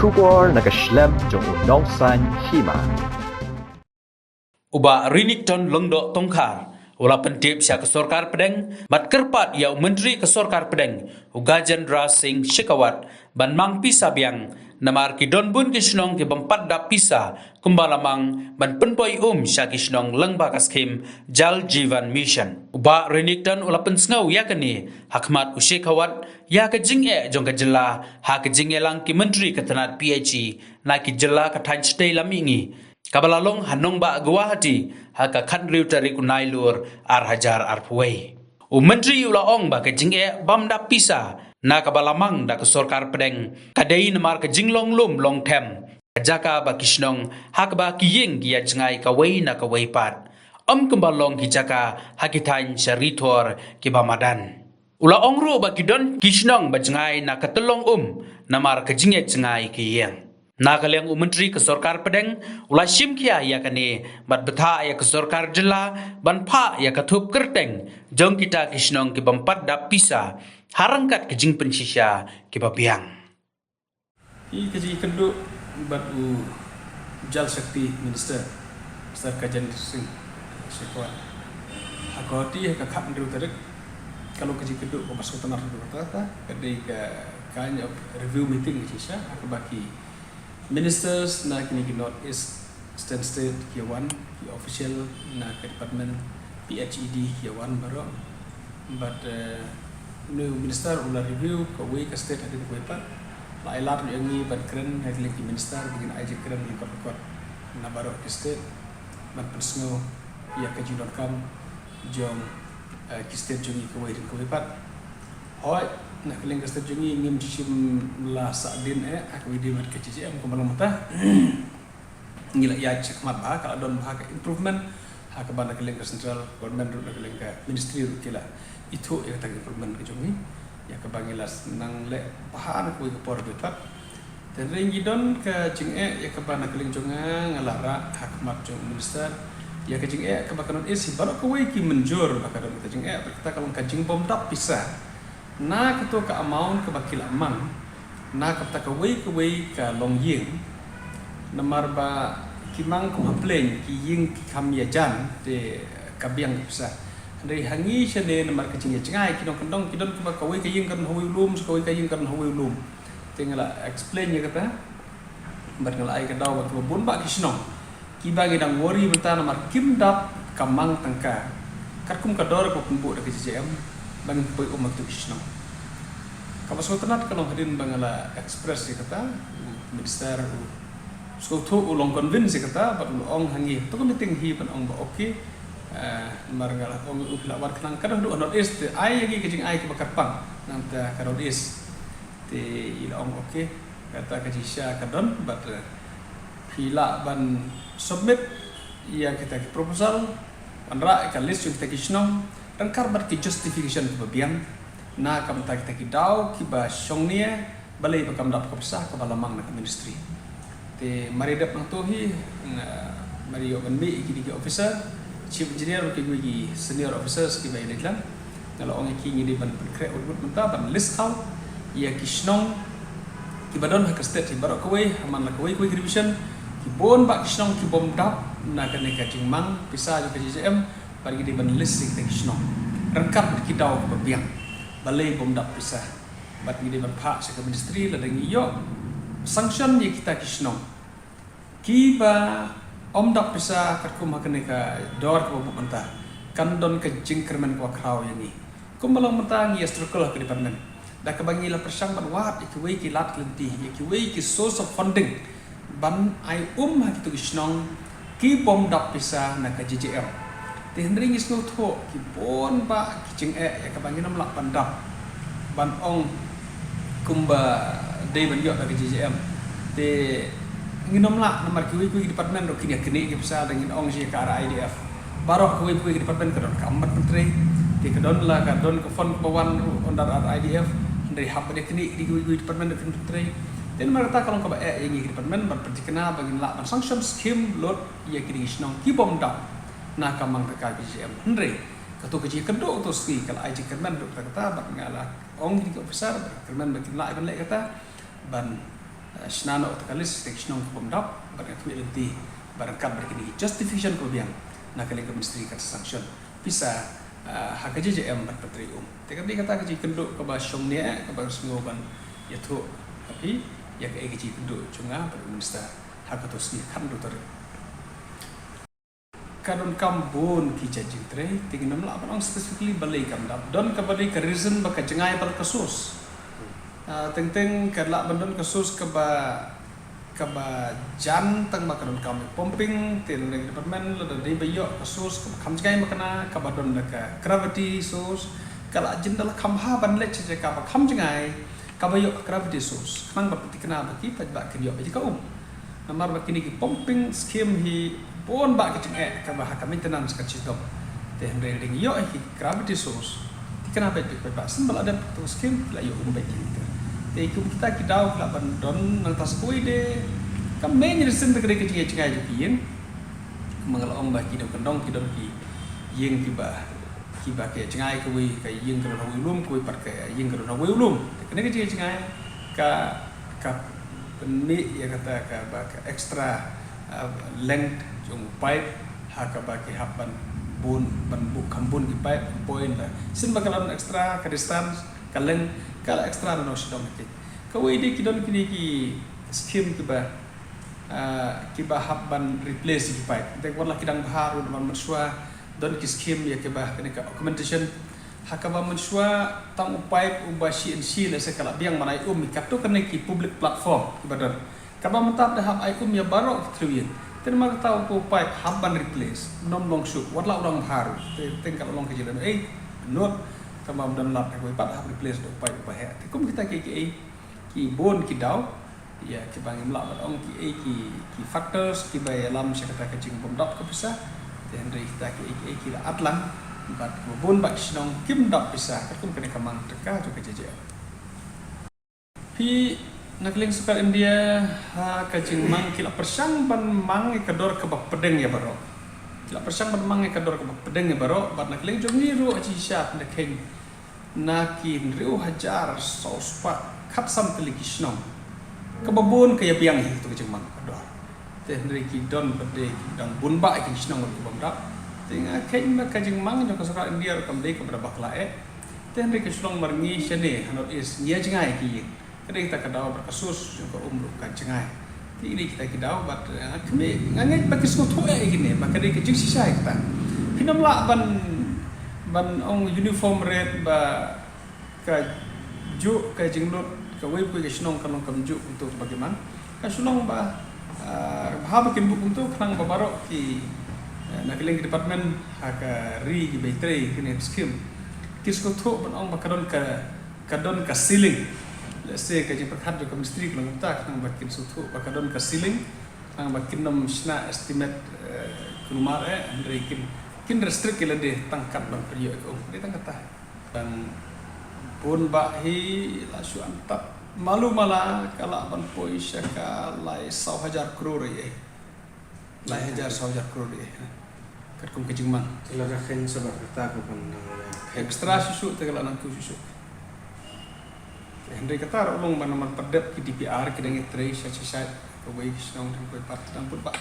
Shubor nakaslem jong unongsan hima. Uba Rinington Lengdok Tongkar Ula pentip siya kesorkar pedeng mat kerpat ya menteri kesorkar pedeng Ugajan Dra Singh Shekawat ban mang pisa biang namar ki don bun kisnong ki bampat da pisa kumbalamang ban penpoi siya kisnong lengba kaskim Jal Jivan Mission Uba Rinington ula pensngau ya kani Hakmat Ushekawat ya ke jing'e jong ke jela ha ke jing'e lang ki menteri ketenat PHE na ki jela ka than stay lamingi Kabalalong hanong ba Guwahati haka kanriu tari kunai lur ar hajar ar puwei. Menteri ulaong ba kejing'e bamda pisa na kabalamang da kesorkar pedeng kadai namar kejinglong lum long tem kajaka ba kisnong hak ba kiying kia jengai kawai na kawai pat. Kembalong kijaka hakitain syaritor kibamadan. Ulaong ru ba kidon kisnong ba jengai na katelong namar kejing'e jengai kiying. Nakaliang menteri kesorkar pedeng ulah simkia ya kani bat betha ya kesorkar jela ban pha ya katup kerteng jong kita kisnong ki bampat da pisa harangkat kejing pensisya ki babiang I keji kenduk bat u Jal Shakti Minister Kajan Singh Shekhawat agoti ka khap ndu tarik kalau keji kenduk ko masuk tenar ndu kata kadai ka kind of review meeting sisya akabaki Ministers na kini ki North East State kiawan ki official na ke department PHED kiawan baru but new minister ulah review ke way ke state ada ke pat la elat yang ni ban keren hai ki minister begin aja keren ni kot na baru ke state ban persno ya ke jidon kam jong ki state jongi ke way pat hoi nak keling kastet jungi ngim cicim la sadin aku di mat kecicim kemalang mata ngila ya cek mat ba kalau don bah improvement ha ke bana keling ke central government ru keling ke ministry ru kila itu ya tag improvement ke jungi ya ke bangilas nang le pahan ku ke por bepat dan ringi don ke jinge ya ke bana keling junga ngalara hakmat jung minister ya ke jinge ke bakanon isi baru ke wi ki menjur bakadon ke jinge kita kalau ke jing bom tap pisah na ketua ke amount ke bakil amang na kata ke wei ke long ying namar ba kimang ko hapleng ki ying ki khamya jan de kabiang bisa dari hangi sene namar ke cinga cengai kidong kendong kidon ke wei ke ying kan hawi lum ke wei ke ying kan hawi lum tinggal explain ya kata bar ngala ai ke daw ba bun ba kisno ki bagi dang wori benta namar kim dap kamang tangka katkum ka dor ko kumbu de ke JM bangin poi umat tu kisno kapas ko tanat kalau hadin bangala express si kata minister so tu ulong convince si kata bat ulong hangi tu ko meeting hi pan ong ba okay marngala ong upla war kanang kada do not is te ai lagi kejing ai ke bakar pang nanta karod is te ilong okay kata kajisya kadon bat hila ban submit yang kita proposal panra ka list yung kita kisno dan karbat ki justification ke babiang na kam ta kita ki daw ki ba syongnia balai bakam dap ko besar ke balamang na ministry te maridap nang tohi mario ban mi ki officer chief engineer ki gi senior officers ki ba iliklan kalau ong ki ngi ban kre urut menta ban list out ya ki snong ki badon ha state ki barok we man la we division ki bon ba ki snong ki bom dap na ka ne ka jingmang pisa jo ke JM bagi di ban list ki snong rengkap ki daw ko biang balai bom dap pisah bat ngi ban phak se ke ministry la dang yo sanction ye kita kisno ki ba om dap pisah kat ko makane ka dor ko bu mentah kan don ke jingkermen ko kraw yani ko malang mentah ngi struktur ke department da ke bangi la persang ban wat ki we ki lat lenti ki we ki source of funding ban ai ha ki tu kisno ki bom dap pisah na ka JJM te hendring is no tho ki bon ba ki jing ya ka bangin nam lak pandap ban ong kumba dei ban yo ka JJM te nginom lak namar ki wi department ro kini kini ki bisa dengan ong si ka IDF baroh ki wi department ka kambat menteri te ka don la ka don ka fon bawan under IDF dari hab de kini di wi department ka menteri dan mereka kalau ka ba yang department ban pertikena bangin lak ban sanction scheme lot ya kini snong ki bom dap na kamang ka KPJM Henry katu kecil kedok tu ski kalau ai kerman dok kata bat ngala ong di officer kerman bakin la ban le kata ban Senano tekalis teknong pemdap barang tu lenti barang kab berkini justification ko biang nak kali ke ministry kat sanction bisa hak JJM berpatri tekan dia kata kaji kenduk ke basong ni ke basong ban ya tu tapi ya ke kaji kenduk cunga pada minister hak tu sini kan do tar kadon kambun ki jajing tre tingin namla orang specifically balai kamdap don ke balai ke reason baka jengai par kasus teng kadla bandon kasus ke jan tang makadon kami pumping tin leg department lo dari bayo kasus kam jengai makana ke badon ka gravity source kala jendal kamha ban le che ka kam jengai ka bayo gravity source nang berarti kena bagi pajak kenyo bagi ka namar bakini ki pumping scheme hi bon ba ke jengai ka bah ka maintenance ka chidom te hendre ring yo hi gravity source kena pajak sembal ada tu scheme la yo bagi te kita kidau la bandon nang tas kui de kam main reason te ke jengai jukin mengalong ba kidom kendong kidom ki yeng tiba ke jengai kui ka yeng ka rawi ulum kui par ka yeng ka rawi ulum kene ke jengai ka ni ya kata ka extra length jung pipe ha ka ba ke haban bun ban bu kambun ki pipe point la sin bakalan extra ka distance ka length kala extra no sidom ke kawai de kidon kini ki scheme ki ba haban replace ki pipe de wala kidang baharu man mansua don ki scheme ya ke ba kene ka documentation hakaba mansua tang pipe ubashi NC la sekala biang manai mikato kene ki public platform ibadar kaba mentap dah hab aikum ya barok triwin terima tahu ko pipe haban replace nom long shoot wala orang baharu tengkal long ke jalan not kama dan lap ko pat hab replace do pipe pa he kum kita ki bon ki daw ya ki bangim la ong ki factors ki bay lam sekata ka jing bom dap ka bisa dan ri kita ki la atlan bat bon ba sinong kim dap bisa kum kene kamang teka jo ka jeje pi nakling sukar India ha ka jing mang ki la persang ban mang ka dor ka pedeng ya baro ki la persang ban mang ka dor ka pedeng ya baro bat nakling jo ni ru aji syap na king nakin riu hajar sospa kap sam telikisnong kebabun kaya biang itu kecemang ador teh dari kidon berde dang bunba ikin snong ko bamdap tinga kain ma kajing mang jo kasara India kam dei kepada baklae teh dari kisnong marngi sene hanot is nya jengai ki kadang kita kadau berkasus jo umru kan jengai ini kita kidau bat keme ngangai bakis ko tu gini maka dei kejing sisa kita pinamla ban ong uniform red ba ka ju ka jingnut ka web ko snong kanong kamju untuk bagaimana ka snong ba ha bikin buku untuk kanang babaro ki nakiling department ha ka ri ki betre kini scheme kis ko to ban ong bakadon ka ceiling let's say ka jing perkhat jo ka mistri kanang ta kanang bakin sutu bakadon ka ceiling kanang bakin nam sna estimate kunumar andre kin restrict kila deh tangkat bang periuk ko dia tangkat dan pun bahi la su antap malu mala kala ban poisa ka lai 1,000 crore ye lai 1,000 crore ye kat kum kejing mang Tila rakin sebab kata ko pun extra susu tegala nang susu Henry kata ulung ban nomor perdep ki DPR kidang etre sya ko bai snong ko part dan pun ba